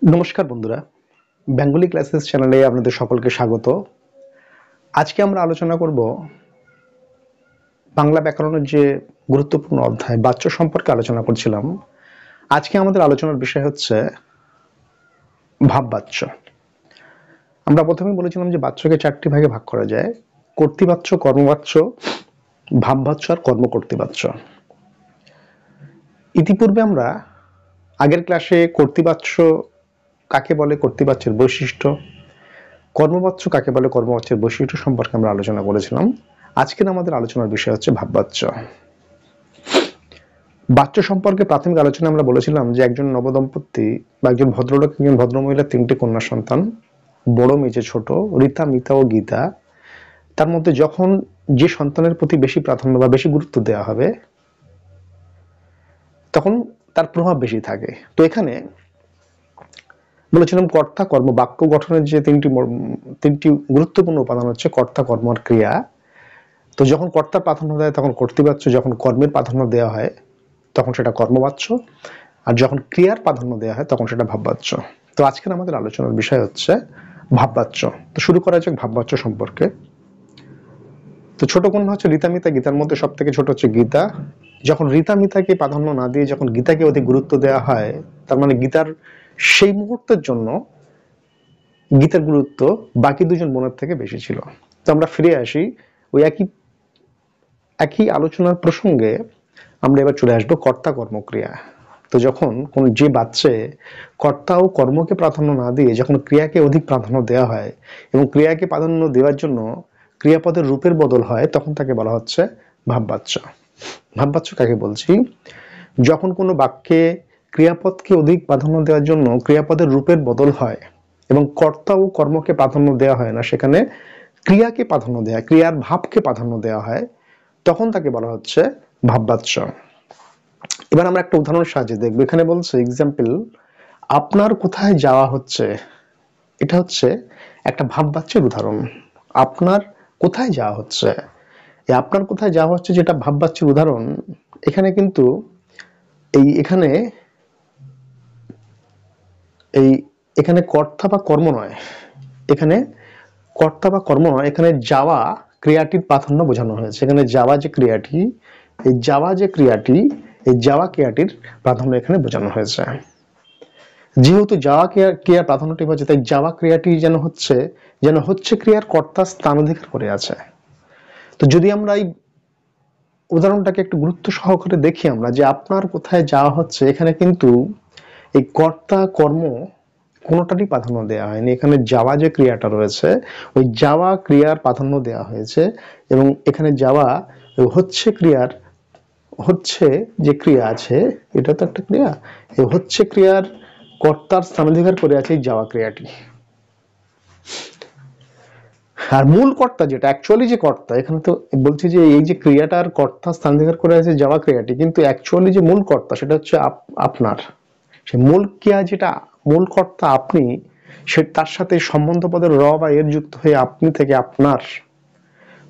নমস্কার বন্ধুরা, Bengali classes চ্যানেলে আপনাদের সকলকে স্বাগত। আজকে আমরা আলোচনা করব বাংলা ব্যাকরণের যে গুরুত্বপূর্ণ অধ্যায় বাচ্য সম্পর্কে আলোচনা করছিলাম। আজকে আমাদের আলোচনার বিষয় হচ্ছে ভাববাচ্য। আমরা প্রথমেই বলেছিলাম যে বাচ্যকে চারটি ভাগে ভাগ করা যায়: কর্তৃবাচ্য, কর্মবাচ্য, ভাববাচ্য আর কর্মকর্তৃবাচ্য। ইতিপূর্বে আমরা আগের ক্লাসে কর্তৃবাচ্য কাকে বলে, কর্তৃবাচ্যের বৈশিষ্ট্য, কর্মবাচ্য কাকে বলে, কর্মবাচ্যের বৈশিষ্ট্য সম্পর্কে আমরা আলোচনা করেছিলাম। আজকের আমাদের আলোচনার বিষয় হচ্ছে ভাববাচ্য। বাচ্য সম্পর্কে প্রাথমিক আলোচনা আমরা বলেছিলাম যে একজন নবদম্পতি বা একজন ভদ্রলোক, একজন ভদ্রমহিলার তিনটি কন্যা সন্তান, বড়, মেজে, ছোট, রীতা, মিতা ও গীতা। তার মধ্যে যখন যে সন্তানের প্রতি বেশি প্রাধান্য বা বেশি গুরুত্ব দেওয়া হবে তখন তার প্রভাব বেশি থাকে। তো এখানে বলেছিলাম কর্তা, কর্ম, বাক্য গঠনের যে তিনটি গুরুত্বপূর্ণ উপাদান হচ্ছে কর্তা, কর্ম আর ক্রিয়া। তো যখন কর্তার প্রাধান্য দেয় তখন কর্তৃবাচ্য, যখন কর্মের প্রাধান্য দেওয়া হয় তখন সেটা কর্মবাচ্য, আর যখন ক্রিয়ার প্রাধান্য দেওয়া হয় তখন সেটা ভাববাচ্য। তো আজকের আমাদের আলোচনার বিষয় হচ্ছে ভাববাচ্য। তো শুরু করা যাক ভাববাচ্য সম্পর্কে। তো ছোট কন্যা হচ্ছে রীতা, মিতা। গীতার মধ্যে সব থেকে ছোট হচ্ছে গীতা। যখন রীতা, মিতাকে প্রাধান্য না দিয়ে যখন গীতাকে অধিক গুরুত্ব দেওয়া হয়, তার মানে গীতার সেই মুহূর্তের জন্য গীতার গুরুত্ব বাকি দুজন বোনের থেকে বেশি ছিল। তো আমরা ফিরে আসি ওই একই আলোচনার প্রসঙ্গে। আমরা এবার চলে আসবো কর্তা, কর্মক্রিয়া। তো যখন কোন যে বাচ্চে কর্তা ও কর্মকে প্রাধান্য না দিয়ে যখন ক্রিয়াকে অধিক প্রাধান্য দেওয়া হয় এবং ক্রিয়াকে প্রাধান্য দেওয়ার জন্য ক্রিয়াপদের রূপের বদল হয়, তখন তাকে বলা হচ্ছে ভাববাচ্য। ভাববাচ্য কাকে বলছি? যখন কোনো বাক্যে ক্রিয়াপদকে অধিক প্রাধান্য দেওয়ার জন্য ক্রিয়াপদের রূপের বদল হয় এবং কর্তা ও কর্মকে প্রাধান্য দেওয়া হয় না, সেখানে ক্রিয়াকে প্রাধান্য দেওয়া, ক্রিয়ার ভাবকে প্রাধান্য দেওয়া হয়, তখন তাকে বলা হচ্ছে ভাববাচ্য। এবার আমরা একটা উদাহরণের সাহায্যে দেখবো। এখানে বলছে এক্সাম্পল, আপনার কোথায় যাওয়া হচ্ছে। এটা হচ্ছে একটা ভাববাচ্যের উদাহরণ। আপনার কোথায় যাওয়া হচ্ছে, এই আপনার কোথায় যাওয়া হচ্ছে যেটা ভাববাচ্যের উদাহরণ। এখানে কিন্তু এখানে কর্তা বা কর্ম নয়, এখানে কর্তা বা কর্ম নয়, এখানে যাওয়া ক্রিয়াটির প্রাধান্য বোঝানো হয়েছে। এখানে যাওয়া যে ক্রিয়াটি, এই যাওয়া ক্রিয়াটির প্রাধান্য এখানে বোঝানো হয়েছে। যেহেতু যাওয়া ক্রিয়ার প্রাধান্যটি হচ্ছে, তাই যাওয়া ক্রিয়াটি যেন হচ্ছে ক্রিয়ার কর্তা স্থান অধিকার করে আছে। তো যদি আমরা এই উদাহরণটাকে একটু গুরুত্ব সহকারে দেখি আমরা, যে আপনার কোথায় যাওয়া হচ্ছে, এখানে কিন্তু এই কর্তা কর্ম কোনোটারই প্রাধান্য দেওয়া হয়নি। এখানে যাওয়া যে ক্রিয়াটা রয়েছে, ওই যাওয়া ক্রিয়ার প্রাধান্য দেওয়া হয়েছে এবং এখানে যাওয়া হচ্ছে যে ক্রিয়া আছে, এটা তো একটা ক্রিয়া, এই হচ্ছে ক্রিয়ার কর্তার স্থানাধিকার করে আছে এই যাওয়া ক্রিয়াটি। আর মূল কর্তা যেটা অ্যাকচুয়ালি যে কর্তা, এখানে তো বলছি যে এই যে ক্রিয়াটার কর্তা স্থানাধিকার করে আছে যাওয়া ক্রিয়াটি, কিন্তু অ্যাকচুয়ালি যে মূল কর্তা সেটা হচ্ছে আপনার। সে মূল ক্রিয়া যেটা মূল কর্তা আপনি, সে তার সাথে সম্বন্ধ পদের র বা এর যুক্ত হয়ে আপনি থেকে আপনার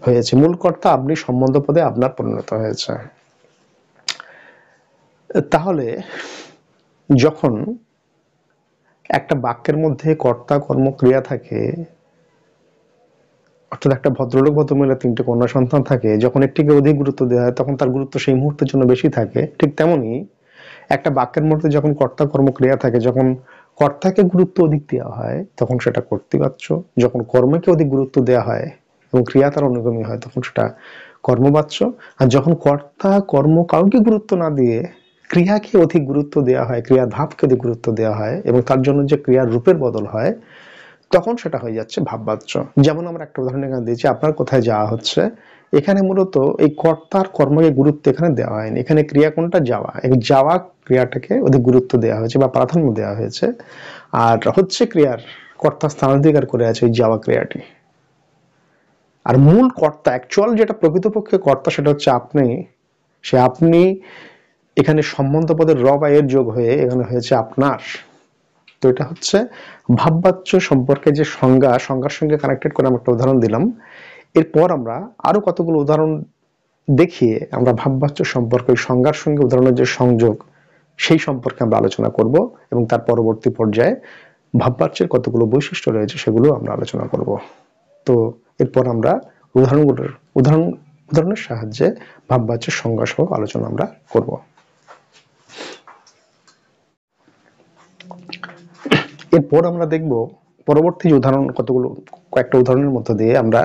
হয়েছে। মূল কর্তা আপনি, সম্বন্ধ পদে আপনার পরিণত হয়েছে। তাহলে যখন একটা বাক্যের মধ্যে কর্তা কর্ম ক্রিয়া থাকে, অর্থাৎ একটা ভদ্রলোক ভদ্রমহিলা তিনটে কন্যা সন্তান থাকে, যখন একটিকে অধিক গুরুত্ব দেওয়া হয় তখন তার গুরুত্ব সেই মুহূর্তের জন্য বেশি থাকে। ঠিক তেমনি একটা বাক্যের মধ্যে যখন কর্তা কর্ম ক্রিয়া থাকে, যখন কর্তাকে গুরুত্ব অধিক দেওয়া হয় তখন সেটা কর্তৃবাচ্য, যখন কর্মকে অধিক গুরুত্ব দেওয়া হয় এবং ক্রিয়া তার অনুগামী হয় তখন সেটা কর্মবাচ্য, আর যখন কর্তা কর্ম কাউকে গুরুত্ব না দিয়ে ক্রিয়াকে অধিক গুরুত্ব দেওয়া হয়, ক্রিয়ার ভাবকে অধিক গুরুত্ব দেওয়া হয় এবং তার জন্য যে ক্রিয়ার রূপের বদল হয়, তখন সেটা হয়ে যাচ্ছে ভাববাচ্য। যেমন আমরা একটা উদাহরণ এখানে দিয়েছি, আপনার কোথায় যাওয়া হচ্ছে। এখানে মূলত এই কর্তার কর্মকে গুরুত্ব এখানে দেওয়া হয়নি, এখানে ক্রিয়া কোনটা যাওয়া, এই যাওয়া ক্রিয়াটাকে অধিক গুরুত্ব দেওয়া হয়েছে বা প্রাধান্য দেওয়া হয়েছে, আর হচ্ছে ক্রিয়ার কর্তা স্থানাধিকার করে আছে ওই যাওয়া ক্রিয়াটি। আর মূল কর্তা, অ্যাকচুয়াল যেটা প্রকৃতপক্ষে কর্তা, সেটা হচ্ছে আপনি। সে আপনি এখানে সম্বন্ধ পদের র বা এর যোগ হয়ে এখানে হয়েছে আপনার। তো এটা হচ্ছে ভাববাচ্য সম্পর্কে যে সংজ্ঞার সঙ্গে কানেক্টেড করে আমরা একটা উদাহরণ দিলাম। এরপর আমরা আরো কতগুলো উদাহরণ দেখিয়ে আমরা ভাববাচ্য সম্পর্কে সংজ্ঞার সঙ্গে উদাহরণের যে সংযোগ সেই সম্পর্কে আমরা আলোচনা করব এবং তার পরবর্তী পর্যায়ে ভাববাচ্যের কতগুলো বৈশিষ্ট্য রয়েছে সেগুলো আমরা আলোচনা করব। তো এরপর আমরা উদাহরণের সাহায্যে ভাববাচ্যের সংজ্ঞা সহ আলোচনা আমরা করব। এরপর আমরা দেখব পরবর্তী উদাহরণ কয়েকটা উদাহরণের মধ্য দিয়ে আমরা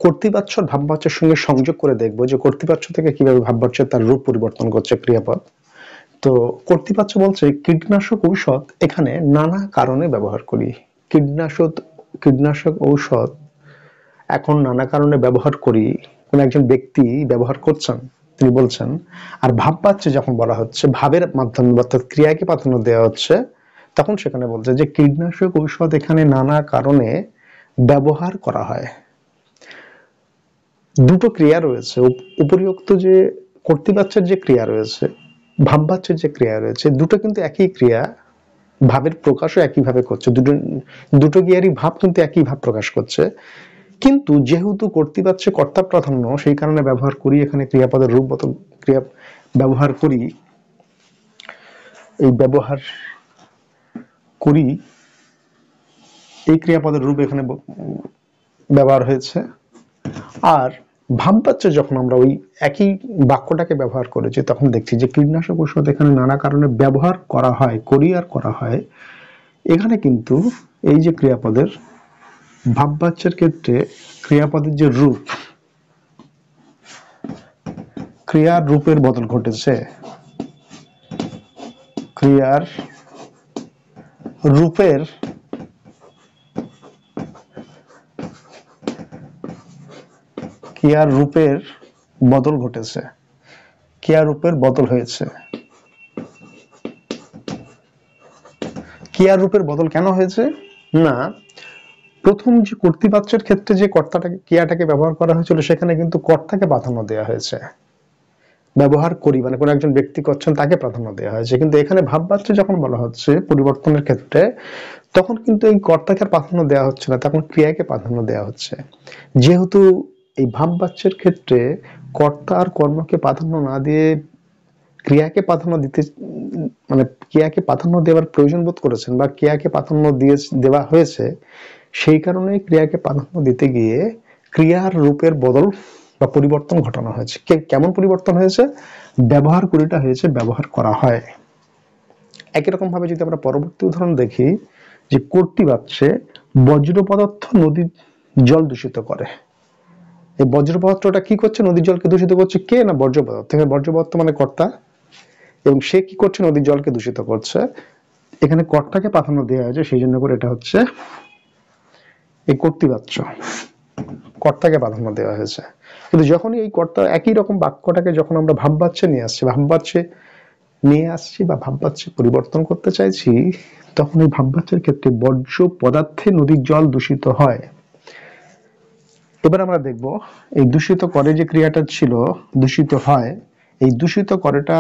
কর্তৃবাচ্য ভাববাচ্যের সঙ্গে সংযোগ করে দেখব যে কর্তৃবাচ্য থেকে কিভাবে ভাববাচ্য তার রূপ পরিবর্তন করছে ক্রিয়াপদ। তো কর্তৃবাচ্য বলছে কীটনাশক ঔষধ এখানে নানা কারণে ব্যবহার করি। কীটনাশক ঔষধ এখন নানা কারণে ব্যবহার করি, কোন একজন ব্যক্তি ব্যবহার করছেন তিনি বলছেন। আর ভাববাচ্যে যখন বলা হচ্ছে ভাবের মাধ্যমে অর্থাৎ ক্রিয়াকে প্রাধান্য দেওয়া হচ্ছে, তখন সেখানে বলছে যে কীটনাশক ঔষধ এখানে নানা কারণে ব্যবহার করা হয়। দুটো ক্রিয়া রয়েছে, উপরিউক্ত যে কর্তৃবাচ্যের যে ক্রিয়া রয়েছে, ভাববাচ্যের যে ক্রিয়া রয়েছে, দুটো কিন্তু একই ক্রিয়া, ভাবের প্রকাশও একইভাবে করছে, দুটো ক্রিয়ারই ভাব কিন্তু একই ভাব প্রকাশ করছে। কিন্তু যেহেতু কর্তৃবাচ্যে কর্তা প্রাধান্য, সেই কারণে ব্যবহার করি এখানে ক্রিয়াপদের রূপ ক্রিয়া ব্যবহার করি, এই ক্রিয়াপদের রূপ এখানে ব্যবহার হয়েছে। আর ভাববাচ্যে যখন আমরা ওই একই বাক্যটাকে ব্যবহার করেছি তখন দেখছি যে কীটনাশক ঔষধ এখানে নানা কারণে ব্যবহার করা হয়, করা হয়। এখানে কিন্তু এই যে ক্রিয়াপদের ভাববাচ্যের ক্ষেত্রে ক্রিয়াপদের যে রূপ, ক্রিয়ার রূপের বদল ঘটেছে, ক্রিয়ার রূপের বদল ঘটেছে, ক্রিয়ার রূপের বদল হয়েছে। ক্রিয়ার রূপের বদল কেন হয়েছে না, প্রথম যে কর্তৃবাচ্যের ক্ষেত্রে যে ক্রিয়াটাকে ব্যবহার করা হয়েছিল সেখানে কিন্তু কর্তাকে প্রাধান্য দেওয়া হয়েছে, ব্যবহার করি মানে কোন একজন ব্যক্তি করছেন তাকে প্রাধান্য দেওয়া হয়েছে। কিন্তু এখানে ভাববাচ্য যখন বলা হচ্ছে পরিবর্তনের ক্ষেত্রে, তখন কিন্তু এই কর্তাকে প্রাধান্য দেওয়া হচ্ছে না, তখন ক্রিয়াকে প্রাধান্য দেওয়া হচ্ছে। যেহেতু এই ভাববাচ্যের ক্ষেত্রে কর্তা আর কর্মকে প্রাধান্য না দিয়ে ক্রিয়াকে প্রাধান্য দিতে, মানে ক্রিয়াকে প্রাধান্য দেওয়ার প্রয়োজন বোধ করেছেন বা ক্রিয়াকে প্রাধান্য দেওয়া হয়েছে, সেই কারণে ক্রিয়াকে প্রাধান্য দিতে গিয়ে ক্রিয়ার রূপের বদল বা পরিবর্তন ঘটানো হয়েছে। কেমন পরিবর্তন হয়েছে? ব্যবহার করিটা হয়েছে ব্যবহার করা হয়। একই রকম ভাবে যদি আমরা পরবর্তী উদাহরণ দেখি, যে কর্তৃবাচ্যে বজ্র পদার্থ নদীর জল দূষিত করে। এই বজ্র পদার্থটা কি করছে? নদীর জলকে দূষিত করছে। কে? না বর্জ্য পদার্থ। বর্জ্য পদার্থ মানে কর্তা, এবং সে কি করছে? নদীর জলকে দূষিত করছে। এখানে কর্তাকে প্রাধান্য দেওয়া হয়েছে, সেই জন্য করে এটা হচ্ছে এই কর্তৃবাচ্য, কর্তাকে প্রাধান্য দেওয়া হয়েছে। কিন্তু যখনই এই কর্তা একই রকম বাক্যটাকে যখন আমরা ভাববাচ্যে নিয়ে আসছি বা ভাববাচ্যে পরিবর্তন করতে চাইছি, তখন এই ভাববাচ্যের ক্ষেত্রে বর্জ্য পদার্থে নদীর জল দূষিত হয়। এবার আমরা দেখব এই দূষিত করে যে ক্রিয়াটা ছিল দূষিত হয়, এই দূষিত করেটা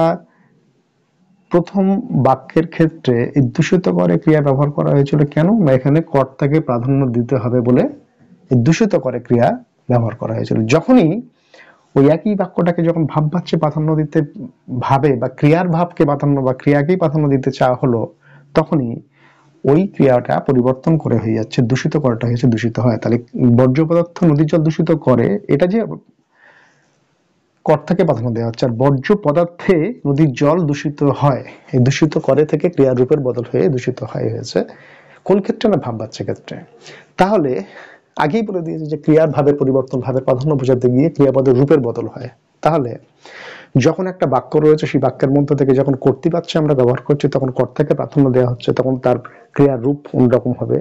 প্রথম বাক্যের ক্ষেত্রে এই দূষিত করে ক্রিয়া ব্যবহার করা হয়েছিল কেন? না এখানে কর্তাকে প্রাধান্য দিতে হবে বলে এই দূষিত করে ক্রিয়া ব্যবহার করা হয়েছিল। যখনই ওই একই বাক্যটাকে যখন ভাববাচ্যে প্রাধান্য দিতে ভাবে বা ক্রিয়ার ভাবকে প্রাধান্য বা ক্রিয়াকেই প্রাধান্য দিতে চাওয়া হলো, তখনই ওই ক্রিয়াটা পরিবর্তন করে হয়ে যাচ্ছে দূষিত করাটা হয়েছে দূষিত হয়। তাহলে বর্জ্য পদার্থ নদীর জল দূষিত করে, এটা যে কর্তাকে প্রাধান্য দেওয়া হচ্ছে, আর বর্জ্য পদার্থে নদীর জল দূষিত হয়, এই দূষিত করে থেকে ক্রিয়ার রূপের বদল হয়ে দূষিত হয় হয়েছে। কোন ক্ষেত্রে? না ভাববাচ্যের ক্ষেত্রে। তাহলে আগেই বলে দিয়েছে যে ক্রিয়ার ভাবের পরিবর্তন, ভাবের প্রাধান্য বোঝাতে গিয়ে ক্রিয়াপদের রূপের বদল হয়। তাহলে যখন একটা বাক্য রয়েছে, সেই বাক্যের মধ্যে থেকে যখন কর্তৃবাচ্যে আমরা ব্যবহার করছি তখন কর্তাকে প্রাধান্য দেওয়া হচ্ছে, তখন তার ক্রিয়ার রূপ অন্যরকম হবে।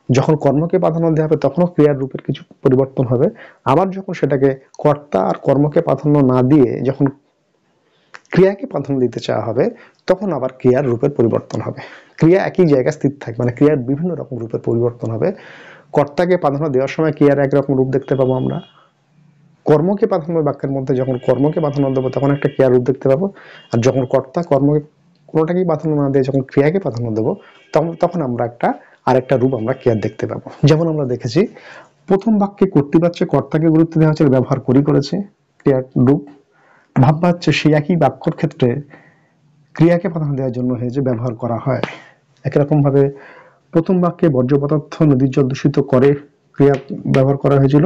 যখন কর্মকে প্রাধান্য দেওয়া হবে তখনও ক্রিয়ার রূপের কিছু পরিবর্তন হবে। আবার যখন সেটাকে কর্তা আর কর্মকে প্রাধান্য না দিয়ে যখন ক্রিয়াকে প্রাধান্য দিতে চাওয়া হবে, তখন আবার ক্রিয়ার রূপের পরিবর্তন হবে। ক্রিয়া একই জায়গায় স্থির থাকবে, মানে ক্রিয়ার বিভিন্ন রকম রূপের পরিবর্তন হবে। কর্তাকে প্রাধান্য দেওয়ার সময় ক্রিয়ার একরকম রূপ দেখতে পাবো আমরা, কর্মকে প্রাধান্য বাক্যের মধ্যে যখন কর্মকে প্রাধান্য দেবো তখন একটা ক্রিয়ার রূপ দেখতে পাবো, আর যখন কর্তা কর্মকে কোনোটাকেই প্রাধান্য না দিয়ে যখন ক্রিয়াকে প্রাধান্য দেবো তখন আমরা আরেকটা রূপ আমরা ক্রিয়ার দেখতে পাবো। যেমন আমরা দেখেছি প্রথম বাক্যে কর্তৃবাচ্যে কর্তাকে গুরুত্ব দেওয়া হচ্ছে, ব্যবহার করেছে ক্রিয়ার রূপ। ভাববাচ্যে সেই একই বাক্যর ক্ষেত্রে ক্রিয়াকে প্রাধান্য দেওয়ার জন্য যে ব্যবহার করা হয়। একই রকম ভাবে প্রথম বাক্যে বর্জ্য পদার্থ নদীর জল দূষিত করে ক্রিয়া ব্যবহার করা হয়েছিল।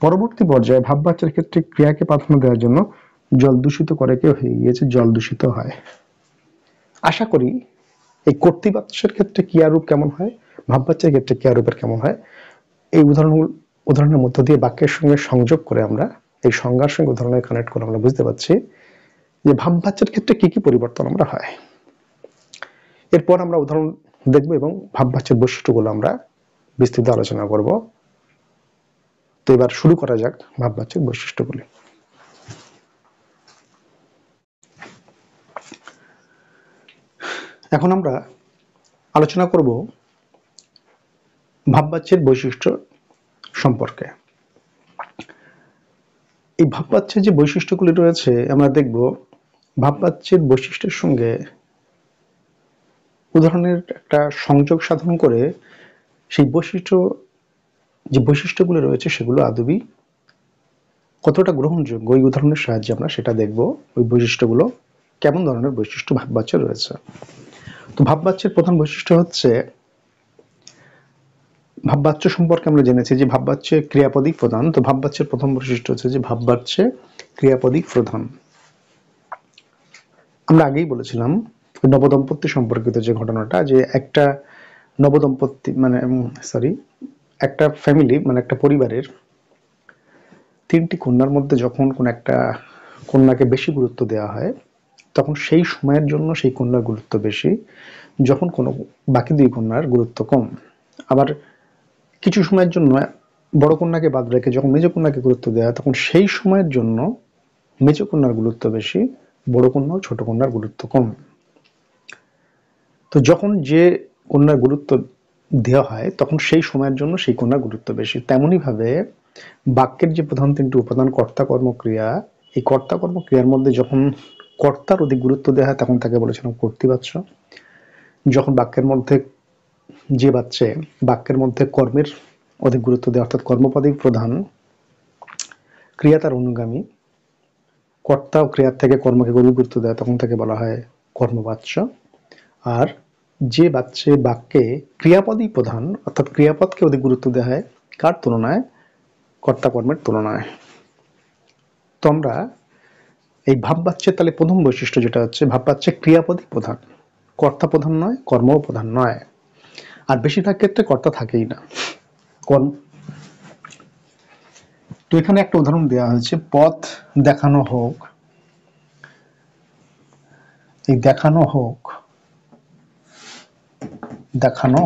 পরবর্তী পর্যায়ে ভাববাচ্যের ক্ষেত্রে ক্রিয়াকে প্রাধান্য দেওয়ার জন্য জল দূষিত করে কে হয়ে গিয়েছে জল দূষিত হয়। আশা করি এই কর্তৃবাচ্যের ক্ষেত্রে ক্রিয়ারূপ কেমন হয়, ভাববাচ্যের ক্ষেত্রে ক্রিয়ারূপের কেমন হয়, এই উদাহরণের মধ্য দিয়ে বাক্যের সঙ্গে সংযোগ করে আমরা এই সংজ্ঞার সঙ্গে উদাহরণের কানেক্ট করে আমরা বুঝতে পারছি যে ভাববাচ্যের ক্ষেত্রে কি কি পরিবর্তন আমরা হয়। এরপর আমরা উদাহরণ দেখব এবং ভাববাচ্যের বৈশিষ্ট্যগুলো আমরা বিস্তৃত আলোচনা করব। তো এবার শুরু করা যাক ভাববাচ্যের বৈশিষ্ট্যগুলি। এখন আমরা আলোচনা করব ভাববাচ্যের বৈশিষ্ট্য সম্পর্কে। এই ভাববাচ্যের যে বৈশিষ্ট্যগুলি রয়েছে আমরা দেখব ভাববাচ্যের বৈশিষ্ট্যের সঙ্গে উদাহরণের একটা সংযোগ সাধন করে সেই যে বৈশিষ্ট্যগুলো রয়েছে সেগুলো আদবি কতটা গ্রহণযোগ্য ওই উদাহরণের সাহায্যে আমরা সেটা দেখব, ওই বৈশিষ্ট্যগুলো কেমন ধরনের বৈশিষ্ট্য ভাববাচ্যে রয়েছে। তো ভাববাচ্যের প্রধান বৈশিষ্ট্য হচ্ছে, ভাববাচ্য সম্পর্কে আমরা জেনেছি যে ভাববাচ্যে ক্রিয়াপদিক প্রধান। তো ভাববাচ্যের প্রথম বৈশিষ্ট্য হচ্ছে যে ভাববাচ্যে ক্রিয়াপদিক প্রধান। আমরা আগেই বলেছিলাম নবদম্পতি সম্পর্কিত যে ঘটনাটা, যে একটা নবদম্পতি একটা ফ্যামিলি একটা পরিবারের তিনটি কন্যার মধ্যে যখন কোন একটা কন্যাকে বেশি গুরুত্ব দেওয়া হয় তখন সেই সময়ের জন্য সেই কন্যার গুরুত্ব বেশি, যখন কোনো বাকি দুই কন্যার গুরুত্ব কম। আবার কিছু সময়ের জন্য বড় কন্যাকে বাদ রেখে যখন মেজ কন্যাকে গুরুত্ব দেওয়া হয় তখন সেই সময়ের জন্য মেজ কন্যার গুরুত্ব বেশি, বড় কন্যা ও ছোট কন্যার গুরুত্ব কম। তো যখন যে কন্যার গুরুত্ব দেওয়া হয় তখন সেই সময়ের জন্য সেই কন্যার গুরুত্ব বেশি। তেমনি ভাবে বাক্যের যে প্রধান তিনটি উপাদান কর্তা কর্ম ক্রিয়া, এই কর্তা কর্ম ক্রিয়ার মধ্যে যখন কর্তার অধিক গুরুত্ব দেওয়া হয় তখন তাকে বলেছিলাম কর্তৃবাচ্য। যখন বাক্যের মধ্যে যে বাচ্চে বাক্যের মধ্যে কর্মের অধিক গুরুত্ব দেওয়া অর্থাৎ কর্মপদিক প্রধান, ক্রিয়া তার অনুগামী, কর্তা ও ক্রিয়ার থেকে কর্মকে অধিক গুরুত্ব দেয় তখন তাকে বলা হয় কর্মবাচ্য। আর যে বাক্যে ক্রিয়াপদই প্রধান অর্থাৎ ক্রিয়াপদকে অধিক গুরুত্ব দেওয়া হয় কার তুলনায়, কর্তা কর্মের তুলনায়। তো আমরা এই ভাববাচ্যের তাহলে প্রথম বৈশিষ্ট্য যেটা হচ্ছে ভাববাচ্যে ক্রিয়াপদই প্রধান, কর্তা প্রধান নয়, কর্মও প্রধান নয়। আর বেশিরভাগ ক্ষেত্রে কর্তা থাকেই না, কর্ম। তো এখানে একটা উদাহরণ দেওয়া হয়েছে, পথ দেখানো হোক। এই দেখানো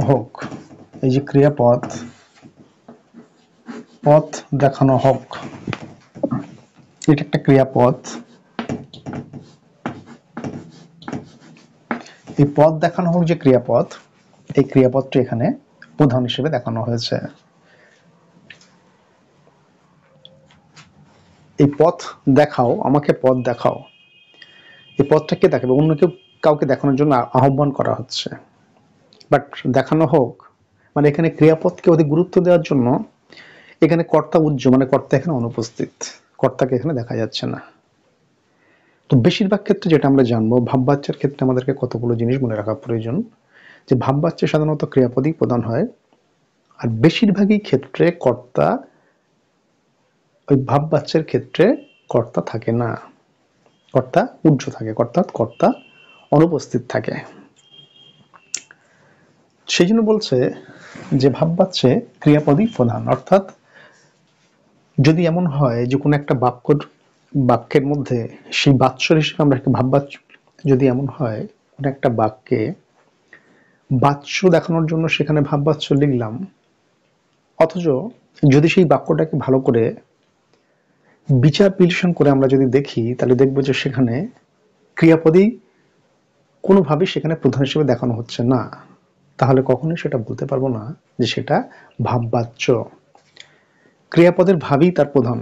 হোক এই যে ক্রিয়াপদ, পথ দেখানো হোক এটা একটা ক্রিয়াপদ। এই পথ দেখানো হোক যে ক্রিয়াপদ, এই ক্রিয়াপদটি এখানে প্রধান হিসেবে দেখানো হয়েছে। এই পথ দেখাও, আমাকে পথ দেখাও, এই পথটা কে দেখাবে? অন্য কাউকে দেখানোর জন্য আহ্বান করা হচ্ছে। বাট দেখানো হোক এখানে ক্রিয়াপদকে অধিক গুরুত্ব দেওয়ার জন্য এখানে কর্তা কর্তা এখানে অনুপস্থিত, কর্তাকে এখানে দেখা যাচ্ছে না। তো বেশিরভাগ ক্ষেত্রে যেটা আমরা জানবো, ভাববাচ্যের ক্ষেত্রে আমাদেরকে কতগুলো জিনিস মনে রাখা প্রয়োজন, যে ভাববাচ্যে সাধারণত ক্রিয়াপদই প্রধান হয়, আর বেশিরভাগই ক্ষেত্রে কর্তা, ওই ভাববাচ্যের ক্ষেত্রে কর্তা থাকে না, কর্তা উজ্জ থাকে, অর্থাৎ কর্তা অনুপস্থিত থাকে। সেই জন্য বলছে যে ভাববাচ্যে ক্রিয়াপদই প্রধান। অর্থাৎ যদি এমন হয় যে কোনো একটা বাক্যের মধ্যে সেই বাচ্যর হিসেবে আমরা ভাববাচ্য, যদি এমন হয় কোন একটা বাক্যে বাচ্য দেখানোর জন্য সেখানে ভাববাচ্য লিখলাম, অথচ যদি সেই বাক্যটাকে ভালো করে বিচার বিশ্লেষণ করে আমরা যদি দেখি তাহলে দেখবো যে সেখানে ক্রিয়াপদই কোনোভাবেই সেখানে প্রধান হিসেবে দেখানো হচ্ছে না, তাহলে কখনোই সেটা বলতে পারবো না যে সেটা ভাববাচ্য। ক্রিয়াপদের ভাবই তার প্রধান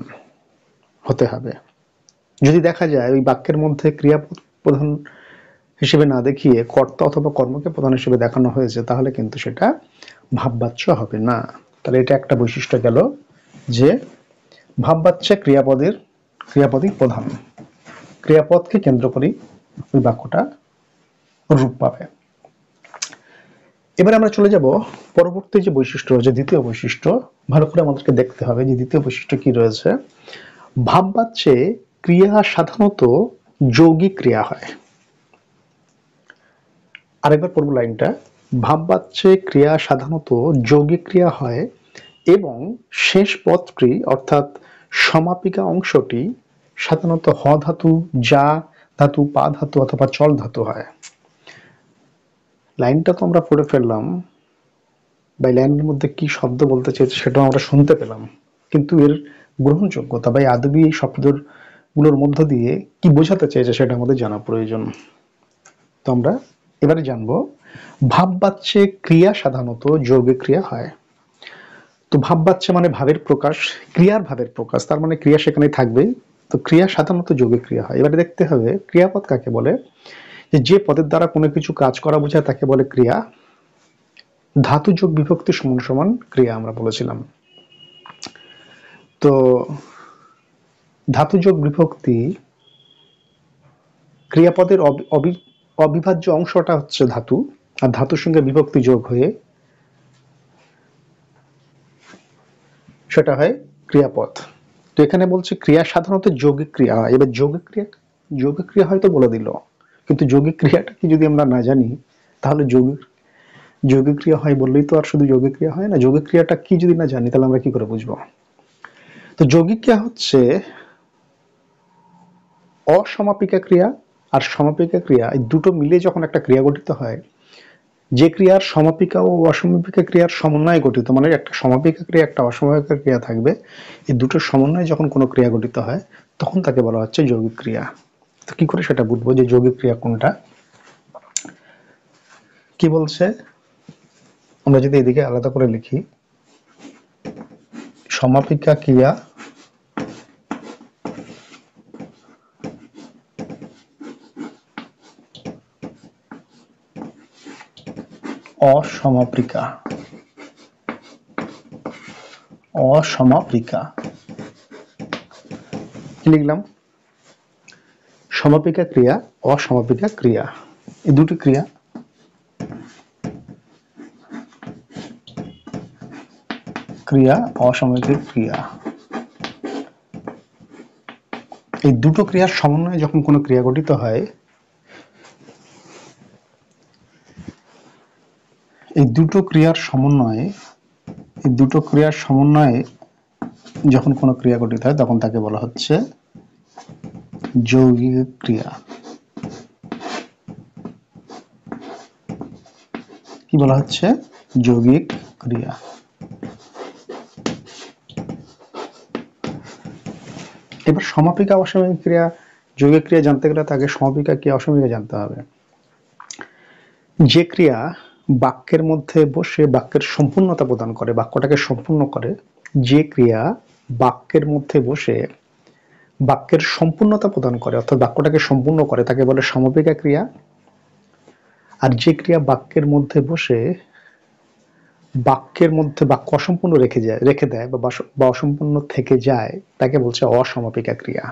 হতে হবে। যদি দেখা যায় ওই বাক্যের মধ্যে ক্রিয়াপদ প্রধান হিসেবে না দেখিয়ে কর্তা অথবা কর্মকে প্রধান হিসেবে দেখানো হয়েছে তাহলে কিন্তু সেটা ভাববাচ্য হবে না। তাহলে এটা একটা বৈশিষ্ট্য গেল যে ভাববাচ্যে ক্রিয়াপদই প্রধান, ক্রিয়াপদকে কেন্দ্র করেই ওই বাক্যটা রূপ পাবে। এবার আমরা চলে যাব পরবর্তী যে বৈশিষ্ট্য রয়েছে, দ্বিতীয় বৈশিষ্ট্য। ভালো করে আমাদেরকে দেখতে হবে যে দ্বিতীয় বৈশিষ্ট্য কি রয়েছে। ভাববাচ্যে ক্রিয়া সাধারণত যৌগিক ক্রিয়া হয়। আরেকবার পড়ব লাইনটা। ভাববাচ্যে ক্রিয়া সাধারণত যৌগিক ক্রিয়া হয় এবং শেষ পদটি অর্থাৎ সমাপিকা অংশটি সাধারণত হ ধাতু, যা ধাতু, পা ধাতু অথবা চল ধাতু হয়। লাইনটা তো আমরা পড়ে ফেললাম, বা লাইনের মধ্যে কি শব্দ বলতে চেয়েছে সেটাও আমরা শুনতে পেলাম, কিন্তু এর গ্রহণযোগ্যতা বা আদবি এই শব্দগুলোর মধ্য দিয়ে কি বোঝাতে চেয়েছে সেটা আমাদের জানা প্রয়োজন। তো আমরা এবারে জানবো ভাববাচ্যে ক্রিয়া সাধারণত যৌগিক ক্রিয়া হয়। তো ভাববাচ্যে মানে ভাবের প্রকাশ, ক্রিয়ার ভাবের প্রকাশ, তার মানে ক্রিয়া সেখানে থাকবে। তো ক্রিয়া সাধারণত যৌগিক ক্রিয়া হয়। এবারে দেখতে হবে ক্রিয়াপদ কাকে বলে। যে পদের দ্বারা কোনো কিছু কাজ করা বোঝায় তাকে বলে ক্রিয়া। ধাতু যোগ বিভক্তি সমান সমান ক্রিয়া আমরা বলেছিলাম। তো ধাতু যোগ বিভক্তি ক্রিয়াপদের অবিভাজ্য অংশটা হচ্ছে ধাতু, আর ধাতুর সঙ্গে বিভক্তি যোগ হয়ে সেটা হয় ক্রিয়াপদ। তো এখানে বলছে ক্রিয়া সাধারণত যৌগিক ক্রিয়া হয়। এবার যৌগিক ক্রিয়া হয়তো বলে দিল, কিন্তু যৌগিক ক্রিয়াটা কি যদি আমরা না জানি তাহলে যৌগিক ক্রিয়া হয় বললেই তো আর শুধু যৌগিক ক্রিয়া হয় না। যৌগিক ক্রিয়াটা কি যদি না জানি তাহলে আমরা কি করে বুঝবো। তো যৌগিক ক্রিয়া হচ্ছে অসমাপিকা ক্রিয়া আর সমাপিকা ক্রিয়া, এই দুটো মিলে যখন একটা ক্রিয়া গঠিত হয়, যে ক্রিয়ার সমাপিকা ও অসমাপিকা ক্রিয়ার সমন্বয়ে গঠিত, মানে একটা সমাপিকা ক্রিয়া একটা অসমাপিকা ক্রিয়া থাকবে, এই দুটোর সমন্বয়ে যখন কোনো ক্রিয়া গঠিত হয় তখন তাকে বলা হচ্ছে যৌগিক ক্রিয়া। তো কি করে সেটা বুঝবো যে যৌগিক ক্রিয়া কোনটা? কি বলছে, আমরা যদি এদিকে আলাদা করে লিখি, সমাপিকা ক্রিয়া অসমাপিকা লিখলাম। সমাপিকা ক্রিয়া, অসমাপিকা ক্রিয়া, এই দুটি ক্রিয়া। অসমাপিক ক্রিয়া, এই দুটো ক্রিয়ার সমন্বয়ে যখন কোনো ক্রিয়া গঠিত হয়, এই দুটো ক্রিয়ার সমন্বয়ে যখন কোনো ক্রিয়া গঠিত হয় তখন তাকে বলা হচ্ছে যৌগিক ক্রিয়া। কি বলা হচ্ছে? যৌগিক ক্রিয়া। এবার সমাপিকা অসমাপিক ক্রিয়া, যৌগিক ক্রিয়া জানতে গেলে তাকে সমাপিকা কি অসমাপিকা জানতে হবে। যে ক্রিয়া বাক্যের মধ্যে বসে বাক্যের সম্পূর্ণতা প্রদান করে, বাক্যটাকে সম্পূর্ণ করে, যে ক্রিয়া বাক্যের মধ্যে বসে বাক্যের সম্পূর্ণতা প্রদান করে অর্থাৎ বাক্যটাকে সম্পূর্ণ করে তাকে বলে সমাপিকা ক্রিয়া। আর যে ক্রিয়া বাক্যের মধ্যে বসে বাক্য অসম্পূর্ণ রেখে দেয় বা অসম্পূর্ণ থেকে যায় তাকে বলছে অসমাপিকা ক্রিয়া।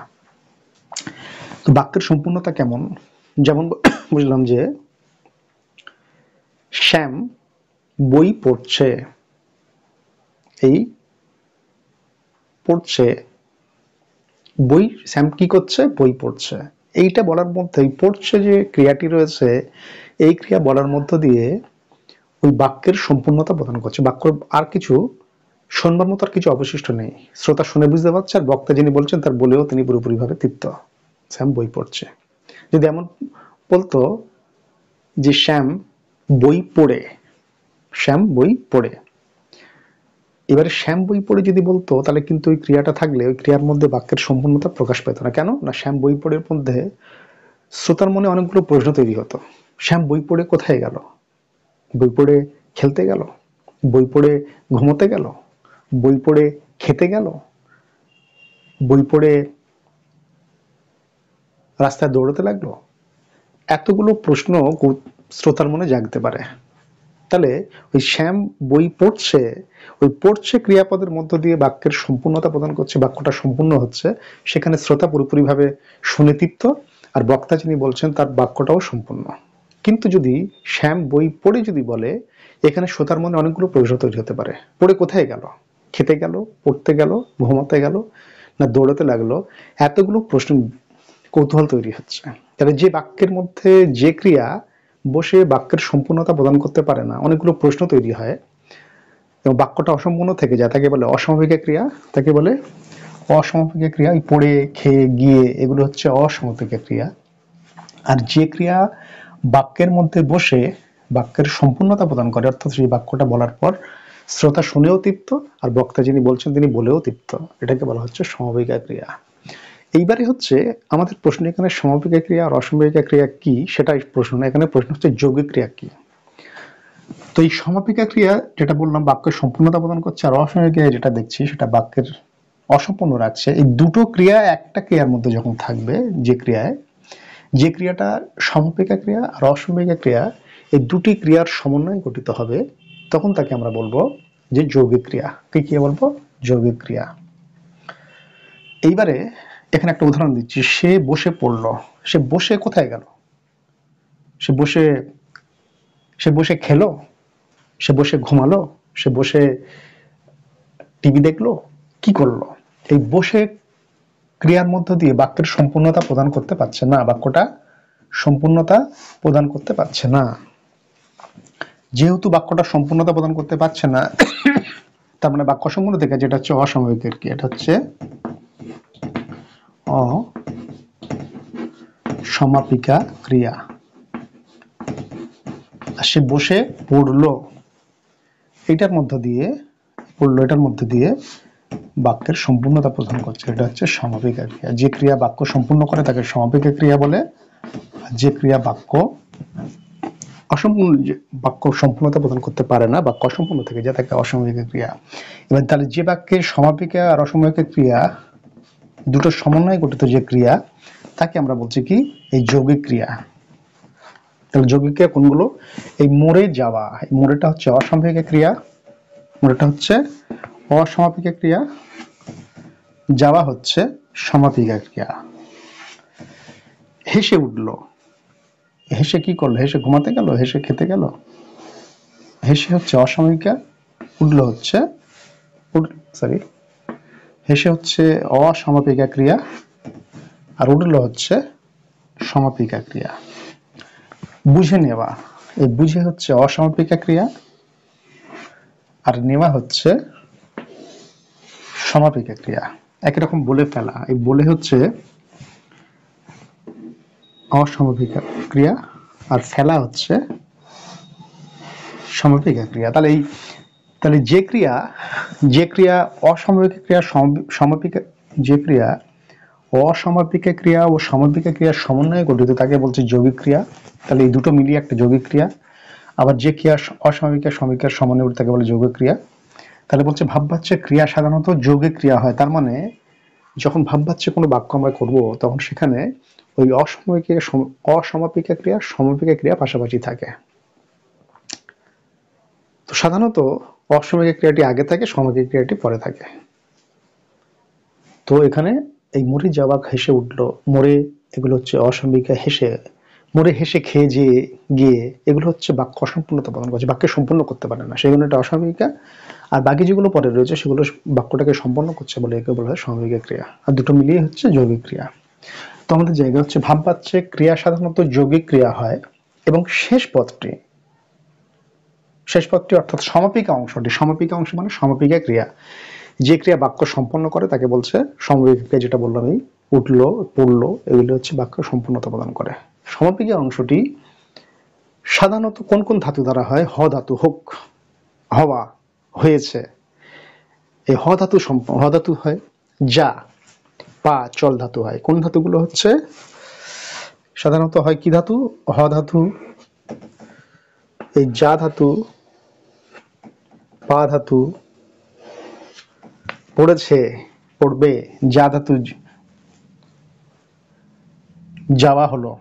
তো বাক্যের সম্পূর্ণতা কেমন? যেমন বুঝলাম যে শ্যাম বই পড়ছে, এই পড়ছে, বই, শ্যাম কি করছে? বই পড়ছে। এইটা বলার মধ্যে পড়ছে যে ক্রিয়াটি রয়েছে, এই ক্রিয়া বলার মধ্য দিয়ে ওই বাক্যের সম্পূর্ণতা প্রদান করছে। বাক্য আর কিছু শুনবার মতো আর কিছু অবশিষ্ট নেই, শ্রোতা শুনে বুঝতে পারছে, আর বক্তা যিনি বলছেন তার বলেও তিনি পুরোপুরি ভাবে তৃপ্ত। শ্যাম বই পড়ছে। যদি এমন বলতো যে শ্যাম বই পড়ে, শ্যাম বই পড়ে, এবারে শ্যাম বই পড়ে যদি বলতো তাহলে কিন্তু ওই ক্রিয়াটা থাকলে ওই ক্রিয়ার মধ্যে বাক্যের সম্পূর্ণতা প্রকাশ পেত না। কেন না? শ্যাম বই পড়ের মধ্যে শ্রোতার মনে অনেকগুলো প্রশ্ন তৈরি হতো। শ্যাম বই পড়ে কোথায় গেল? বই পড়ে খেলতে গেল? বই পড়ে ঘুমোতে গেল? বই পড়ে খেতে গেল? বই পড়ে রাস্তায় দৌড়াতে লাগলো? এতগুলো প্রশ্ন শ্রোতার মনে জাগতে পারে। তাহলে ওই শ্যাম বই পড়ছে, ওই পড়ছে ক্রিয়াপদের মধ্য দিয়ে বাক্যের সম্পূর্ণতা প্রদান করছে, বাক্যটা সম্পূর্ণ হচ্ছে, সেখানে শ্রোতা পুরোপুরি ভাবে শুনে তৃপ্ত, আর বক্তা যিনি বলছেন তার বাক্যটাও সম্পূর্ণ। কিন্তু যদি শ্যাম বই পড়ে যদি বলে, এখানে শ্রোতার মনে অনেকগুলো প্রশ্ন তৈরি হতে পারে, পড়ে কোথায় গেল, খেতে গেল, পড়তে গেল, ঘুমাতে গেল, না দৌড়াতে লাগলো, এতগুলো প্রশ্ন কৌতূহল তৈরি হচ্ছে। তাহলে যে বাক্যের মধ্যে যে ক্রিয়া বসে বাক্যের সম্পূর্ণতা প্রদান করতে পারে না, অনেকগুলো প্রশ্ন তৈরি হয় এবং বাক্যটা অসম্পূর্ণ থেকে যায়, তাকে বলে অসমাপিকা ক্রিয়া। তাকে বলে অসমাপিকা ক্রিয়া। এই পড়ে, খেয়ে, গিয়ে এগুলো হচ্ছে অসমাপিকা ক্রিয়া। আর যে ক্রিয়া বাক্যের মধ্যে বসে বাক্যের সম্পূর্ণতা প্রদান করে, অর্থাৎ সেই বাক্যটা বলার পর শ্রোতা শুনেও তৃপ্ত আর বক্তা যিনি বলছেন তিনি বলেও তৃপ্ত, এটাকে বলা হচ্ছে সমাপিকা ক্রিয়া। এইবারে হচ্ছে আমাদের প্রশ্ন, এখানে সমাপিকা ক্রিয়া আর অসমাপিকা ক্রিয়া কি সেটাই প্রশ্ন না, এখানে প্রশ্ন হচ্ছে যৌগিক ক্রিয়া কি। তো এই সমাপিকা ক্রিয়া যেটা বললাম বাক্যের সম্পূর্ণতা প্রদান করছে, আর অসমাপিকা ক্রিয়া যেটা দেখছি সেটা বাক্যের অসম্পূর্ণ রাখছে। এই দুটো ক্রিয়া একটা ক্রিয়ার মধ্যে যখন থাকবে, যে ক্রিয়াটা সমাপিকা ক্রিয়া আর অসমাপিকা ক্রিয়া, এই দুটি ক্রিয়ার সমন্বয়ে গঠিত হবে, তখন তাকে আমরা বলবো যে যৌগিক ক্রিয়া। কি বলবো? যৌগিক ক্রিয়া। এইবারে এখানে একটা উদাহরণ দিচ্ছি। সে বসে পড়লো। সে বসে কোথায় গেল? সে বসে খেলো, সে বসে ঘুমালো, সে বসে টিভি দেখলো, কি করলো? এই বসে ক্রিয়ার মধ্য দিয়ে বাক্যের সম্পূর্ণতা প্রদান করতে পারছে না, বাক্যটা সম্পূর্ণতা প্রদান করতে পারছে না। যেহেতু বাক্যটা সম্পূর্ণতা প্রদান করতে পারছে না, তার মানে বাক্য সম্পূর্ণ থেকে যেটা হচ্ছে অসমাপিক ক্রিয়া, এটা হচ্ছে অসমাপিকা ক্রিয়া। সে বসে পড়লো, এটার মধ্যে দিয়ে বাক্যের সম্পূর্ণতা প্রদান করছে, এটা হচ্ছে সমাপিকা ক্রিয়া। যে ক্রিয়া বাক্য সম্পূর্ণ করে তাকে সমাপিকা ক্রিয়া বলে, যে ক্রিয়া বাক্য সম্পূর্ণতা প্রদান করতে পারে না, বাক্য অসম্পূর্ণ থেকে যায়, তাকে অসমাপিকা ক্রিয়া। এবার তাহলে যে বাক্যের সমাপিকা আর অসমাপিকা ক্রিয়া দুটো সমন্বয়ে গঠিত যে ক্রিয়া, তাকে আমরা বলছি কি? এই যৌগিক ক্রিয়া। তাহলে যৌগিক ক্রিয়া কোনগুলো? এই মরে যাওয়া, এই মরেটা হচ্ছে অসমাপিকা ক্রিয়া, মরেটা হচ্ছে অসমাপিকা ক্রিয়া, যাওয়া হচ্ছে সমাপিকা ক্রিয়া। হেসে উঠলো, হেসে কি করলো? হেসে ঘুমাতে গেল, হেসে খেতে গেল। হেসে হচ্ছে অসমাপিকা, উঠলো হচ্ছে হেসে হচ্ছে অসমাপিকা ক্রিয়া, আর উঠলো হচ্ছে সমাপিকা ক্রিয়া। বুঝে নেওয়া, এই বুঝে হচ্ছে অসমাপিকা ক্রিয়া, আর নেওয়া হচ্ছে সমাপিকা ক্রিয়া। একই রকম বলে ফেলা, এই বলে হচ্ছে অসমাপিকা ক্রিয়া, আর ফেলা হচ্ছে সমাপিকা ক্রিয়া। তাহলে যে ক্রিয়া অসমাপিকা ক্রিয়া সমাপিকা, যে ক্রিয়া অসমাপিকা ক্রিয়া ও সমাপিকা ক্রিয়ার সমন্বয়ে গঠিত, তাকে বলছে যৌগিক ক্রিয়া। তাহলে এই দুটো মিলিয়ে একটা যৌগিক ক্রিয়া। আবার যে ক্রিয়া অসমাপিকা সমাপিকার সমন্বয়ে গঠিত তাকে বলে যৌগিক ক্রিয়া। তাহলে বলছে ভাববাচ্যের ক্রিয়া সাধারণত যৌগিক ক্রিয়া হয়। তার মানে যখন ভাববাচ্যে কোনো বাক্য আমরা করব, তখন সেখানে ওই অসমাপিকা ক্রিয়া সমাপিকা ক্রিয়া পাশাপাশি থাকে। তো সাধারণত অসমাপিকা ক্রিয়াটি আগে থাকে, সমাপিকা ক্রিয়াটি পরে থাকে। তো এখানে এই মরে যাওয়া, হেসে উঠলো, মরে, এগুলো হচ্ছে অসমাপিকা। মরে হেসে খেয়ে গিয়ে, এগুলো হচ্ছে বাক্য অসম্পূর্ণতা প্রদান করছে, বাক্যে সম্পূর্ণ করতে পারে না, সেগুলো একটা অসমাপিকা। আর বাকি যেগুলো পরে রয়েছে সেগুলো বাক্যটাকে সম্পন্ন করছে বলে একে বলা হয় সমাপিকা ক্রিয়া। আর দুটো মিলিয়ে হচ্ছে যৌগিক ক্রিয়া। তো আমাদের জায়গা হচ্ছে ভাববাচ্যে ক্রিয়া সাধারণত যৌগিক ক্রিয়া হয়, এবং শেষ পদটি অর্থাৎ সমাপিকা অংশ মানে সমাপিকা ক্রিয়া। যে ক্রিয়া বাক্য সম্পন্ন করে তাকে বলছে সমাপিকা ক্রিয়া। যেটা বললাম, এই উঠলো, পড়লো, এগুলো হচ্ছে বাক্য সম্পূর্ণতা প্রদান করে। সমাপিকা অংশটি সাধারণত কোন কোন ধাতু দ্বারা হয়? হ ধাতু, হোক, হওয়া, হয়েছে, এই হ ধাতু হয়। যা, পা, চল ধাতু হয়। কোন ধাতুগুলো হচ্ছে? সাধারণত হয় কি ধাতু? হ ধাতু, এই যা ধাতু, পা ধাতু, পড়েছে, পড়বে, যা ধাতু, যাওয়া হলো,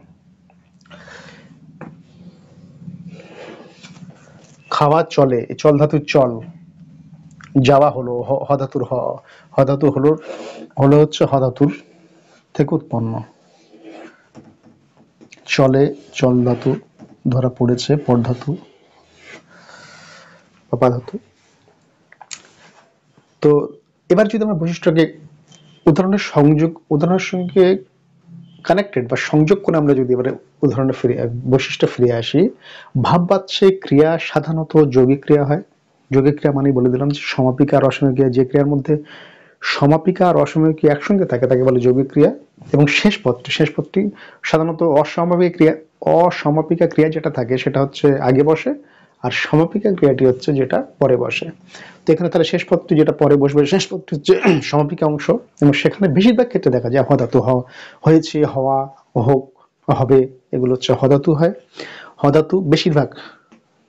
খাওয়া, চলে, চল ধাতুর চল, যাওয়া হলো, হ ধাতুর হ ধাতু হলো হচ্ছে হ ধাতুর থেকে উৎপন্ন। চলে, চল ধাতু, ধরা পড়েছে পরধাতু বা পাধাতু। তো এবার যদি আমরা বৈশিষ্ট্যকে উদাহরণের সঙ্গে কানেক্টেড বা সংযোগ করে আমরা যদি এবারে উদাহরণে বৈশিষ্ট্য ফিরে আসি, ভাববাচ্যে ক্রিয়া সাধারণত যৌগিক ক্রিয়া হয়। যৌগিক ক্রিয়া মানে বলে দিলাম যে সমাপিকা আর অসমাপিক ক্রিয়া, যে ক্রিয়ার মধ্যে সমাপিকা আর অসমাপিক ক্রিয়া একসঙ্গে থাকে তাকে বলে যৌগিক ক্রিয়া। এবং শেষ পদটি সাধারণত অসমাপিকা ক্রিয়া যেটা থাকে সেটা হচ্ছে আগে বসে, আর সমাপিকা ক্রিয়াটি হচ্ছে যেটা পরে বসে। তো এখানে তাহলে শেষ পদটি যেটা পরে বসবে, শেষ পদটি হচ্ছে সমাপিকা অংশ, এবং সেখানে বেশিরভাগ ক্ষেত্রে দেখা যায় হধাতু, হয়েছে, হওয়া, হোক, হবে, এগুলো হচ্ছে হধাতু হয়। হধাতু বেশিরভাগ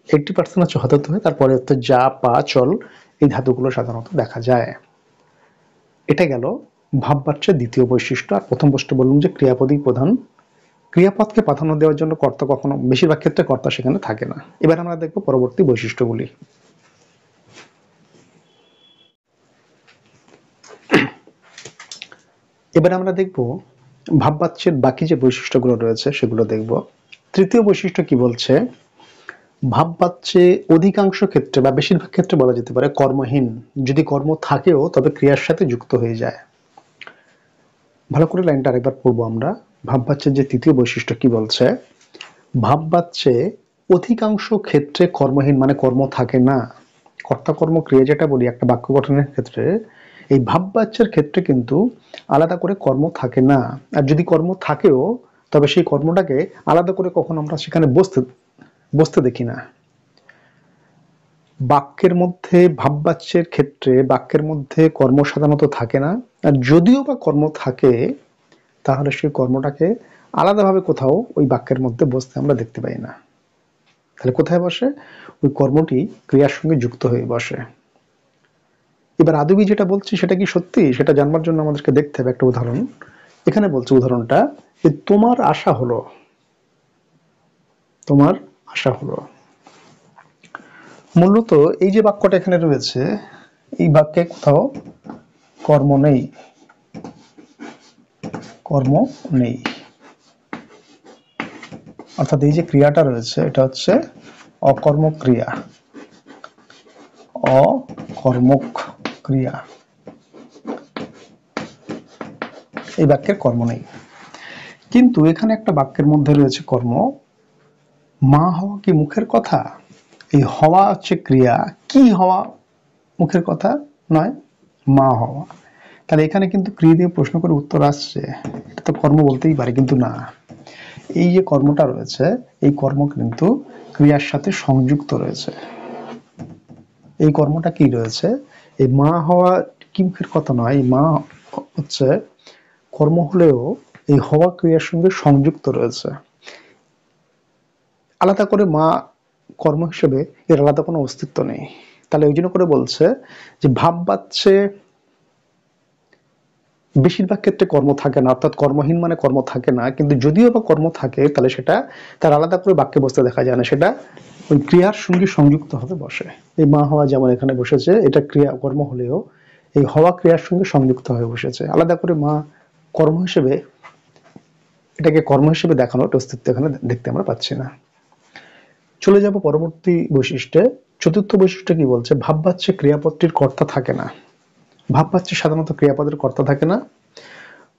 80% হচ্ছে হধাতু হয়, তারপরে হচ্ছে যা, পা, চল এই ধাতুগুলো সাধারণত দেখা যায়। এটা গেল ভাববাচ্যের দ্বিতীয় বৈশিষ্ট্য। আর প্রথম বৈশিষ্ট্য বললাম যে ক্রিয়াপদই প্রধান। ক্রিয়াপদকে প্রাধান্য দেওয়ার জন্য কর্তা কখনো, বেশিরভাগ ক্ষেত্রে কর্তা সেখানে থাকে না। এবার আমরা দেখব পরবর্তী বৈশিষ্ট্যগুলি। এবার আমরা দেখব ভাববাচ্যের বাকি যে বৈশিষ্ট্যগুলো রয়েছে সেগুলো দেখব। তৃতীয় বৈশিষ্ট্য কি বলছে, ভাববাচ্যে অধিকাংশ ক্ষেত্রে বা বেশিরভাগ ক্ষেত্রে বলা যেতে পারে কর্মহীন। যদি কর্ম থাকেও তবে ক্রিয়ার সাথে যুক্ত হয়ে যায়। ভালো করে লাইনটা আরেকবার পড়বো আমরা। ভাববাচ্যের যে তৃতীয় বৈশিষ্ট্য কি বলছে, ভাববাচ্যে অধিকাংশ ক্ষেত্রে কর্মহীন মানে কর্ম থাকে না। কর্তা কর্ম ক্রিয়া যেটা বলি একটা বাক্য গঠনের ক্ষেত্রে, এই ভাববাচ্যের ক্ষেত্রে কিন্তু আলাদা করে কর্ম থাকে না। আর যদি কর্ম থাকেও তবে সেই কর্মটাকে আলাদা করে কখনো আমরা সেখানে বসতে দেখি না। বাক্যের মধ্যে, ভাববাচ্যের ক্ষেত্রে বাক্যের মধ্যে কর্ম সাধারণত থাকে না। আর যদিও বা কর্ম থাকে তাহলে সেই কর্মটাকে আলাদাভাবে কোথাও ওই বাক্যের মধ্যে বসতে আমরা দেখতে পাই না। তাহলে কোথায় বসে? ওই কর্মটি ক্রিয়ার সঙ্গে যুক্ত হয়ে বসে। এবার আদবি যেটা বলছি সেটা কি সত্যি সেটা জানবার জন্য আমাদেরকে দেখতে হবে একটা উদাহরণ। এখানে বলছে উদাহরণটা যে তোমার আশা হলো, তোমার আশা হলো। মূলত এই যে বাক্যটা এখানে রয়েছে এই বাক্যে কোথাও কর্ম নেই, কর্ম নেই। অর্থাৎ এই যে ক্রিয়াটা রয়েছে এটা হচ্ছে অকর্মক ক্রিয়া, অকর্মক ক্রিয়া। এই বাক্যের কর্ম নেই। কিন্তু এখানে একটা বাক্যের মধ্যে রয়েছে কর্ম। মা হওয়া কি মুখের কথা? এই হওয়া হচ্ছে ক্রিয়া, কি হওয়া মুখের কথা নয়, মা হওয়া। তাহলে এখানে কিন্তু ক্রিয়া দিয়ে প্রশ্ন করে উত্তর আসছে, এটা তো কর্ম বলতেই পারে, কিন্তু না। এই যে কর্মটা রয়েছে এই কর্ম কিন্তু ক্রিয়ার সাথে সংযুক্ত রয়েছে। এই কর্মটা কি রয়েছে, এই মা হওয়া কি মুখের কথা নয়, এই মা হচ্ছে কর্ম হলেও এই হওয়া ক্রিয়ার সঙ্গে সংযুক্ত রয়েছে। আলাদা করে মা কর্ম হিসেবে এর আলাদা কোনো অস্তিত্ব নেই। তাহলে ওই জন্য করে বলছে যে ভাববাচ্যে বেশিরভাগ ক্ষেত্রে কর্ম থাকে না, অর্থাৎ কর্মহীন মানে কর্ম থাকে না। কিন্তু যদিও বা কর্ম থাকে তাহলে সেটা তার আলাদা করে বাক্যে বসতে দেখা যায় না, সেটা ওই ক্রিয়ার সঙ্গে সংযুক্ত হবে বসে। এই মা হওয়া যেমন এখানে বসেছে এটা ক্রিয়া কর্ম হলেও এই হওয়া ক্রিয়ার সঙ্গে সংযুক্ত হয়ে বসেছে। আলাদা করে মা কর্ম হিসেবে, এটাকে কর্ম হিসেবে দেখানোর অস্তিত্ব এখানে দেখতে আমরা পাচ্ছি না। চলে যাব পরবর্তী বৈশিষ্ট্যে। চতুর্থ বৈশিষ্ট্য কি বলছে, ভাববাচ্যে ক্রিয়াপদটির কর্তা থাকে না। ভাববাচ্যে সাধারণত ক্রিয়াপদের কর্তা থাকে না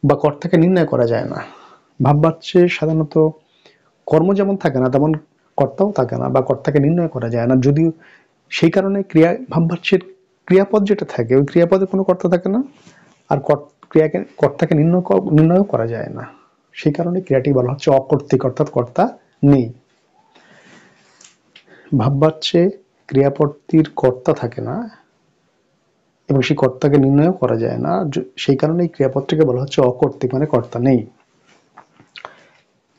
বা কর্তাকে নির্ণয় করা যায় না। ভাববাচ্যে সাধারণত কর্ম যেমন থাকে না তেমন কর্তাও থাকে না বা কর্তাকে নির্ণয় করা যায় না। যদিও সেই কারণে ভাববাচ্যের ক্রিয়াপদ যেটা থাকে ওই ক্রিয়াপদের কোনো কর্তা থাকে না, আর ক্রিয়াকে কর্তাকে নির্ণয় করা যায় না। সেই কারণে ক্রিয়াটি বলা হচ্ছে অকর্তৃক, অর্থাৎ কর্তা নেই। ভাববাচ্যে ক্রিয়াপদটির কর্তা থাকে না এবং সেই কর্তাকে নির্ণয় করা যায় না, সেই কারণে এই ক্রিয়াপদটিকে বলা হচ্ছে অকর্তৃক, মানে কর্তা নেই।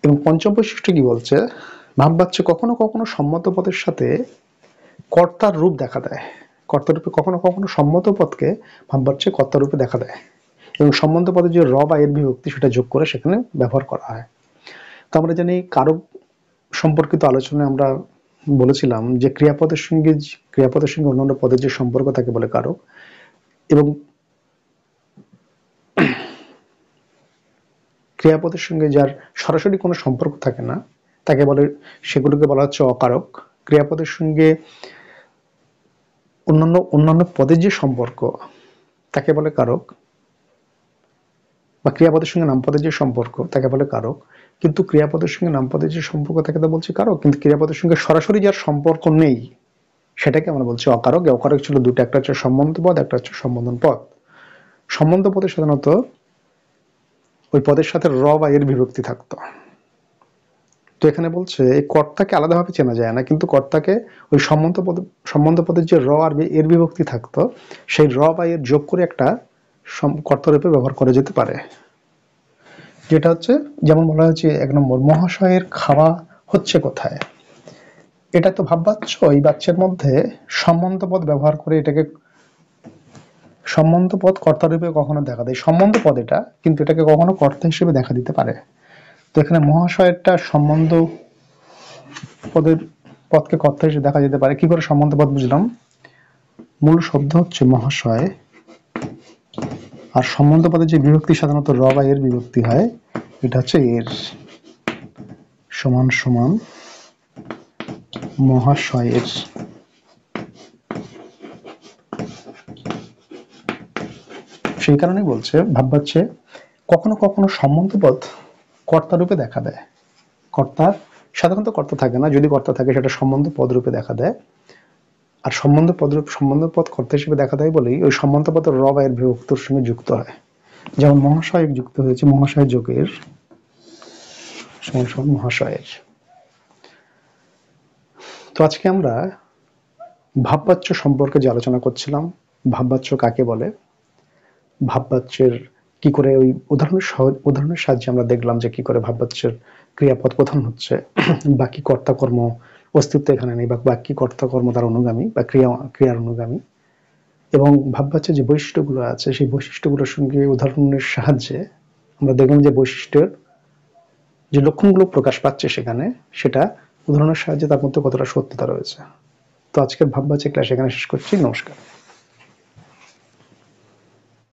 এবং পঞ্চম বৈশিষ্ট্য কি বলছে, ভাববাচ্যে কখনো কখনো সম্মত পদের সাথে কর্তার রূপ দেখা দেয়। কর্তার রূপে কখনো কখনো সম্মত পদকে ভাববাচ্যে কর্তার রূপে দেখা দেয় এবং সম্বন্ধ পদে যে র বা এর বিভক্তি সেটা যোগ করে সেখানে ব্যবহার করা হয়। তো আমরা জানি কারক সম্পর্কিত আলোচনায় আমরা বলেছিলাম যে ক্রিয়াপদের সঙ্গে অন্যান্য পদের যে সম্পর্ক তাকে বলে কারক, এবং ক্রিয়াপদের সঙ্গে যার সরাসরি কোনো সম্পর্ক থাকে না তাকে বলে, সেগুলোকে বলা হচ্ছে অকারক। ক্রিয়াপদের সঙ্গে অন্যান্য পদের যে সম্পর্ক তাকে বলে কারক, বা ক্রিয়াপদের সঙ্গে নামপদের যে সম্পর্ক তাকে বলে কারক। কিন্তু ক্রিয়াপদের সঙ্গে নামপদের যে সম্পর্ক তাকে তো বলছি কারক, কিন্তু ক্রিয়াপদের সঙ্গে সরাসরি যার সম্পর্ক নেই সেটাকে আমরা বলছি অকারক। অকারক ছিল দুটো, একটা হচ্ছে সম্বন্ধ পদ, একটা হচ্ছে সম্বোধন পদ। সম্বন্ধ পদে সাধারণত ওই পদের সাথে র বা এর বিভক্তি থাকতো। তো এখানে বলছে এই কর্তাকে আলাদাভাবে চেনা যায় না, কিন্তু কর্তাকে ওই সম্বন্ধ পদের যে র আর এর বিভক্তি থাকতো সেই র বা এর যোগ করে একটা কর্তারূপে ব্যবহার করা যেতে পারে। যেটা হচ্ছে, যেমন বলা হয়েছে 1 নম্বর, মহাশয়ের খাওয়া হচ্ছে কোথায়। এটা তো ভাববাচ্য, এই বাচ্যের মধ্যে সম্বন্ধ পদ ব্যবহার করে এটাকে সম্বন্ধ পদ কর্তারূপে কখনো দেখা দেয়। সম্বন্ধ পদ এটা, কিন্তু এটাকে কখনো কর্তা হিসেবে দেখা দিতে পারে। তো এখানে মহাশয়েরটা সম্বন্ধ পদকে কর্তা হিসেবে দেখা যেতে পারে। কি করে সম্বন্ধ পদ বুঝলাম? মূল শব্দ হচ্ছে মহাশয়, আর সম্বন্ধ পদের যে বিভক্তি সাধারণত র বা এর বিভক্তি হয়, এটা হচ্ছে এর, সমান সমান মহাশয়ের। সেই কারণেই বলছে ভাববাচ্যে কখনো কখনো সম্বন্ধ পদ কর্তা রূপে দেখা দেয়। কর্তা সাধারণত কর্তা থাকে না, যদি কর্তা থাকে সেটা সম্বন্ধ পদ রূপে দেখা দেয়। আর সম্বন্ধ পদ কর্তা হিসেবে দেখা দেয় বলেই ওই সম্বন্ধ পদ র বা এর বিভক্তির সঙ্গে যুক্ত হয়। যেমন মহাশয় যুক্ত হয়েছে মহাশয় যোগের, সমান সমান মহাশয়ের। তো আজকে আমরা ভাববাচ্য সম্পর্কে যে আলোচনা করছিলাম, ভাববাচ্য কাকে বলে, ভাববাচ্যের কি করে ওই উদাহরণের সাহায্যে আমরা দেখলাম যে কি করে ভাববাচ্যের ক্রিয়াপদ প্রধান হচ্ছে, বাকি কর্তাকর্ম অস্তিত্ব এখানে নেই, বা বাকি কর্তাকর্ম তার অনুগামী বা ক্রিয়ার অনুগামী। এবং ভাববাচ্যের যে বৈশিষ্ট্যগুলো আছে সেই বৈশিষ্ট্যগুলোর সঙ্গে উদাহরণের সাহায্যে আমরা দেখলাম যে বৈশিষ্ট্যের যে লক্ষণগুলো প্রকাশ পাচ্ছে সেখানে, সেটা উদাহরণের সাহায্যে তার মধ্যে কতটা সত্যতা রয়েছে। তো আজকের ভাববাচ্য ক্লাস এখানে শেষ করছি। নমস্কার।